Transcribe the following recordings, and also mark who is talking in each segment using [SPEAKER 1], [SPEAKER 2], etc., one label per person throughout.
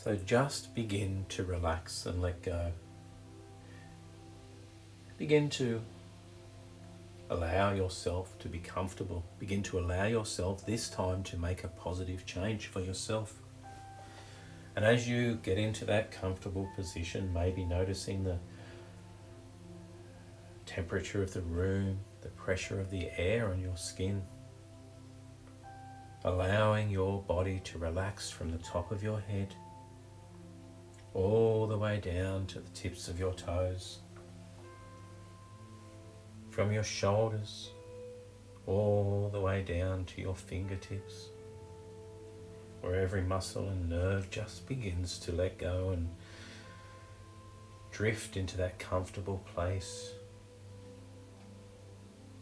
[SPEAKER 1] So just begin to relax and let go. Begin to allow yourself to be comfortable. Begin to allow yourself this time to make a positive change for yourself. And as you get into that comfortable position, maybe noticing the temperature of the room, the pressure of the air on your skin, allowing your body to relax from the top of your head all the way down to the tips of your toes, from your shoulders all the way down to your fingertips, where every muscle and nerve just begins to let go and drift into that comfortable place.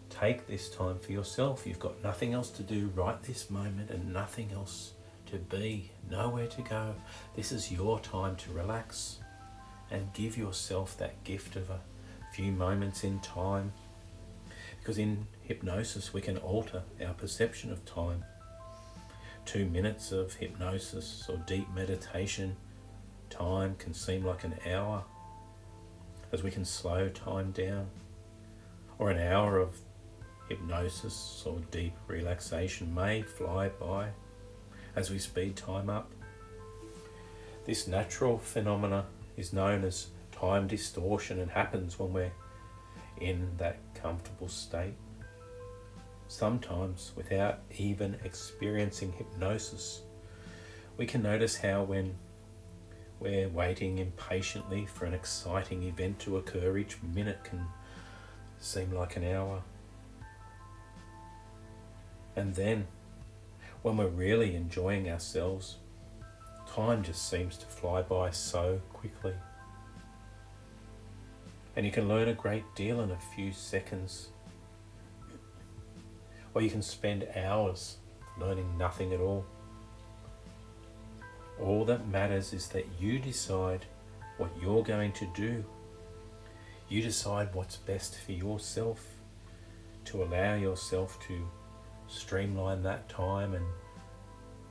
[SPEAKER 1] Take this time for yourself. You've got nothing else to do right this moment and nothing else to be, nowhere to go. This is your time to relax and give yourself that gift of a few moments in time. Because in hypnosis we can alter our perception of time. 2 minutes of hypnosis or deep meditation, time can seem like an hour as we can slow time down. Or an hour of hypnosis or deep relaxation may fly by as we speed time up. This natural phenomena is known as time distortion and happens when we're in that comfortable state. Sometimes without even experiencing hypnosis, we can notice how when we're waiting impatiently for an exciting event to occur, each minute can seem like an hour. And then, when we're really enjoying ourselves, time just seems to fly by so quickly. And you can learn a great deal in a few seconds. Or you can spend hours learning nothing at all. All that matters is that you decide what you're going to do. You decide what's best for yourself, to allow yourself to streamline that time and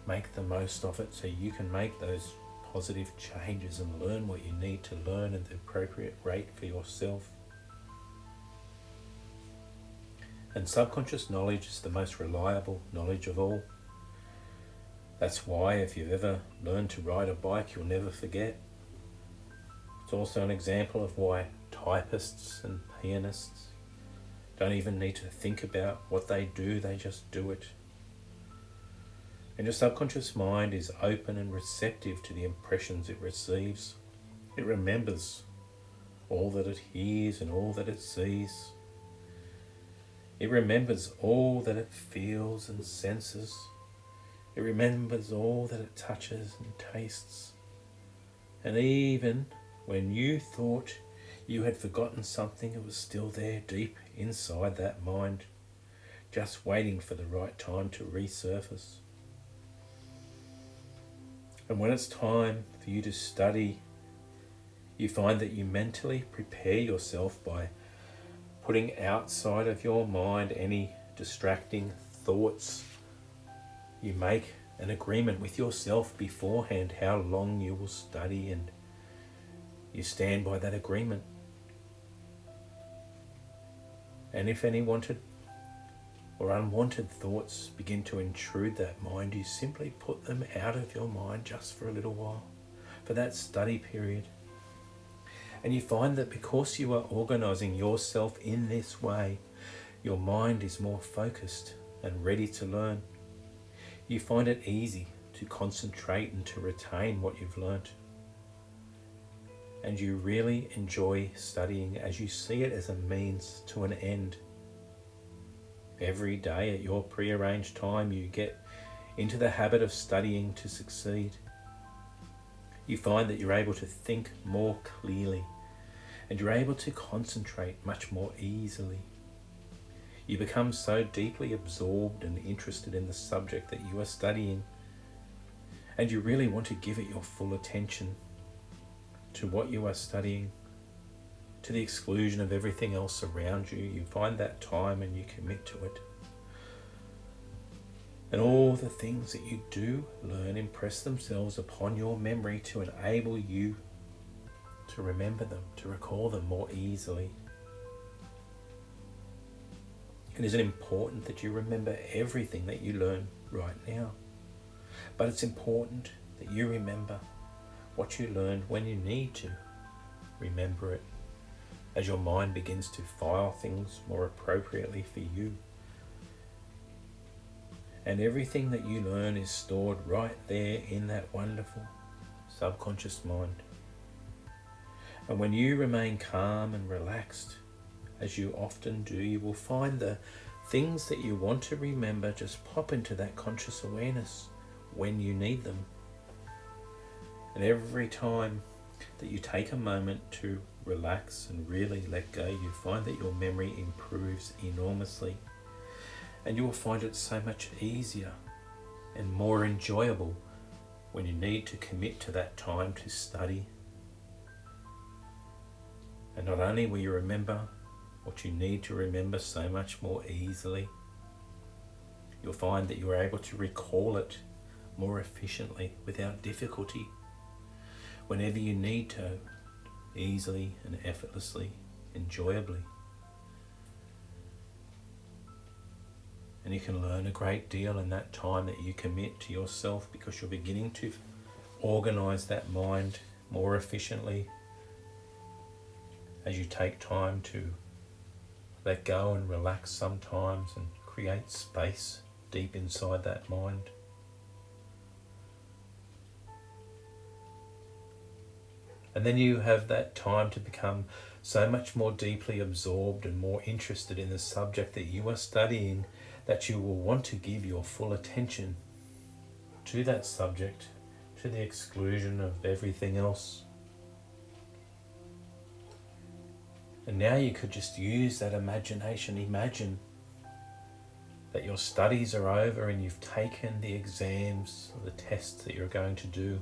[SPEAKER 1] make the most of it so you can make those positive changes and learn what you need to learn at the appropriate rate for yourself. And subconscious knowledge is the most reliable knowledge of all. That's why if you've ever learned to ride a bike, you'll never forget. It's also an example of why typists and pianists don't even need to think about what they do, they just do it. And your subconscious mind is open and receptive to the impressions it receives. It remembers all that it hears and all that it sees. It remembers all that it feels and senses. It remembers all that it touches and tastes. And even when you thought you had forgotten something, it was still there deep inside that mind, just waiting for the right time to resurface. And when it's time for you to study, you find that you mentally prepare yourself by putting outside of your mind any distracting thoughts. You make an agreement with yourself beforehand how long you will study, and you stand by that agreement. And if any wanted or unwanted thoughts begin to intrude that mind, you simply put them out of your mind just for a little while, for that study period. And you find that because you are organizing yourself in this way, your mind is more focused and ready to learn. You find it easy to concentrate and to retain what you've learnt. And you really enjoy studying as you see it as a means to an end. Every day at your prearranged time, you get into the habit of studying to succeed. You find that you're able to think more clearly and you're able to concentrate much more easily. You become so deeply absorbed and interested in the subject that you are studying, and you really want to give it your full attention to what you are studying, to the exclusion of everything else around you. You find that time and you commit to it. And all the things that you do learn impress themselves upon your memory to enable you to remember them, to recall them more easily. It isn't important that you remember everything that you learn right now, but it's important that you remember what you learned when you need to remember it, as your mind begins to file things more appropriately for you. And everything that you learn is stored right there in that wonderful subconscious mind. And when you remain calm and relaxed, as you often do, you will find the things that you want to remember just pop into that conscious awareness when you need them. And every time that you take a moment to relax and really let go, you find that your memory improves enormously. And you will find it so much easier and more enjoyable when you need to commit to that time to study. And not only will you remember what you need to remember so much more easily, you'll find that you're able to recall it more efficiently without difficulty whenever you need to, easily and effortlessly, enjoyably. And you can learn a great deal in that time that you commit to yourself, because you're beginning to organize that mind more efficiently as you take time to let go and relax sometimes and create space deep inside that mind. And then you have that time to become so much more deeply absorbed and more interested in the subject that you are studying, that you will want to give your full attention to that subject, to the exclusion of everything else. And now you could just use that imagination. Imagine that your studies are over and you've taken the exams or the tests that you're going to do.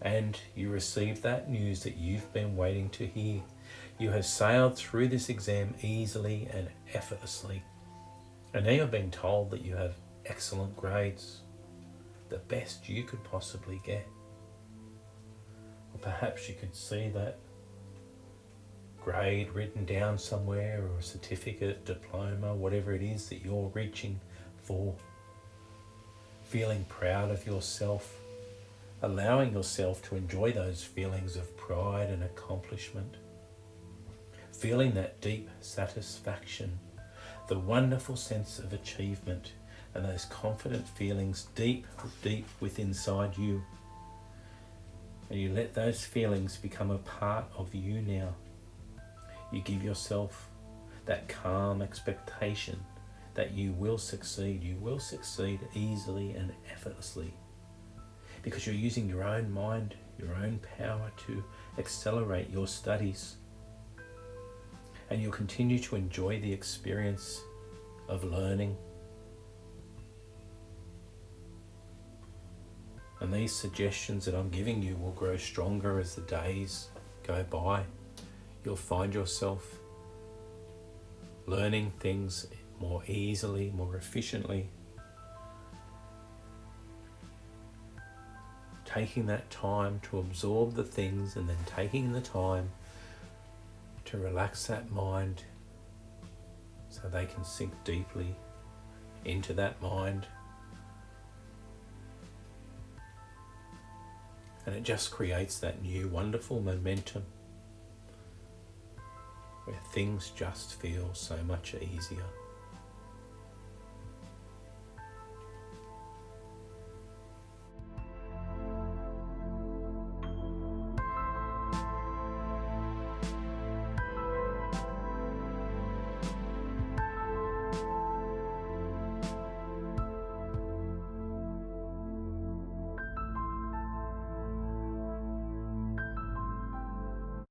[SPEAKER 1] And you receive that news that you've been waiting to hear. You have sailed through this exam easily and effortlessly. And now you're being told that you have excellent grades, the best you could possibly get. Or perhaps you could see that grade written down somewhere, or a certificate, diploma, whatever it is that you're reaching for. Feeling proud of yourself, allowing yourself to enjoy those feelings of pride and accomplishment. Feeling that deep satisfaction, the wonderful sense of achievement, and those confident feelings deep within inside you. And you let those feelings become a part of you now. You give yourself that calm expectation that you will succeed. You will succeed easily and effortlessly, because you're using your own mind, your own power to accelerate your studies. And you'll continue to enjoy the experience of learning. And these suggestions that I'm giving you will grow stronger as the days go by. You'll find yourself learning things more easily, more efficiently. Taking that time to absorb the things, and then taking the time to relax that mind so they can sink deeply into that mind. And it just creates that new wonderful momentum where things just feel so much easier.